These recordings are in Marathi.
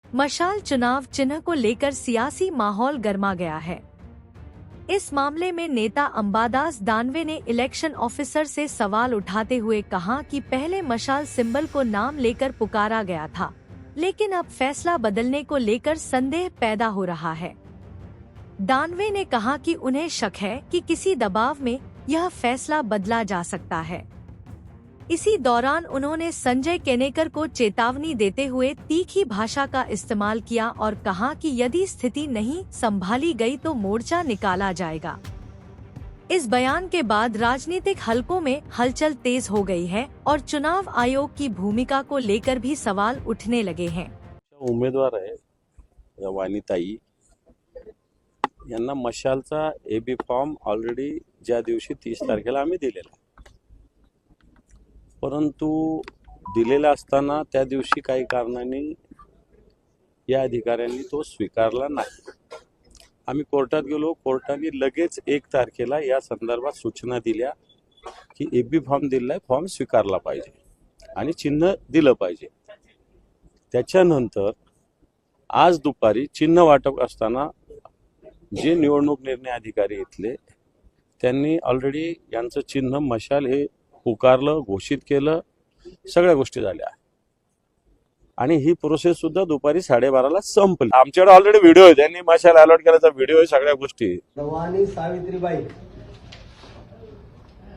मशाल चुनाव चिन्ह को लेकर सियासी माहौल गर्मा गया है। इस मामले में नेता अंबादास दानवे ने इलेक्शन ऑफिसर से सवाल उठाते हुए कहा कि पहले मशाल सिंबल को नाम लेकर पुकारा गया था, लेकिन अब फैसला बदलने को लेकर संदेह पैदा हो रहा है। दानवे ने कहा कि उन्हें शक है कि किसी दबाव में यह फैसला बदला जा सकता है। इसी दौरान उन्होंने संजय केनेकर को चेतावनी देते हुए तीखी भाषा का इस्तेमाल किया और कहा कि यदि स्थिति नहीं संभाली गई तो मोर्चा निकाला जाएगा। इस बयान के बाद राजनीतिक हलकों में हलचल तेज हो गई है और चुनाव आयोग की भूमिका को लेकर भी सवाल उठने लगे हैं। उमेदवार आहे या वाणीताई यांना मशालचा एबी फॉर्म ऑलरेडी ज्या दिवशी 30 तारखेला आम्ही दिलेला, परंतु दिलेला असताना त्या दिवशी काही कारणांनी या अधिकाऱ्यांनी तो स्वीकारला नाही। आम्ही कोर्टात गेलो, कोर्टाने लगेच 1 तारखेला या संदर्भात सूचना दिल्या की एबी फॉर्म दिलाय, फॉर्म स्वीकारला पाहिजे आणि चिन्ह दिलं पाहिजे। त्याच्यानंतर आज दुपारी चिन्ह वाटप असताना जे निवडणूक निर्णय अधिकारी इथले त्यांनी ऑलरेडी यांचं चिन्ह मशाल हे पुकारलं, घोषित केलं, सगळ्या गोष्टी झाल्या आणि ही प्रोसेस सुद्धा दुपारी 12:30ला संपली। आमच्याकडे ऑलरेडी व्हिडिओ आहे, त्यांनी मशाल अलॉट केल्याचा व्हिडिओ आहे, सगळ्या गोष्टी। भवानी सावित्रीबाई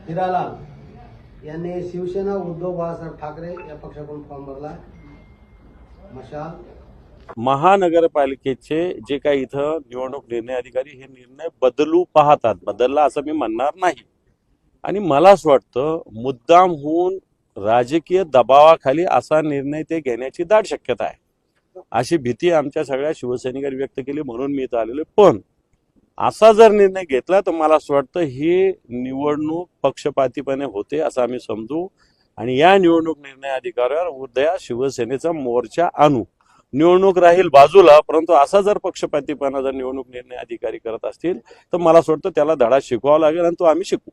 हिरालाल यांनी शिवसेना उद्धव बाळासाहेब ठाकरे या पक्षाकडून फॉर्म भरला। मशाल महानगरपालिकेचे जे काही इथं निवडणूक निर्णय अधिकारी हे निर्णय बदलू पाहतात, बदलला असं मी म्हणणार नाही आणि मला असं वाटतं मुद्दाम होऊन राजकीय दबावाखाली असा निर्णय ते घेण्याची दाट शक्यता आहे, अशी भीती आमच्या सगळ्या शिवसैनिकांनी व्यक्त केली, म्हणून मी इथं आलेलो। पण असा जर निर्णय घेतला तर मला असं वाटतं ही निवडणूक पक्षपातीपणे होते असं आम्ही समजू आणि या निवडणूक निर्णय अधिकाऱ्यावर उद्या शिवसेनेचा मोर्चा आणू। निवडणूक राहील बाजूला, परंतु असा जर पक्षपातीपणा जर निवडणूक निर्णय अधिकारी करत असतील तर मला असं वाटतं त्याला धडा शिकवावा लागेल आणि तो आम्ही शिकू।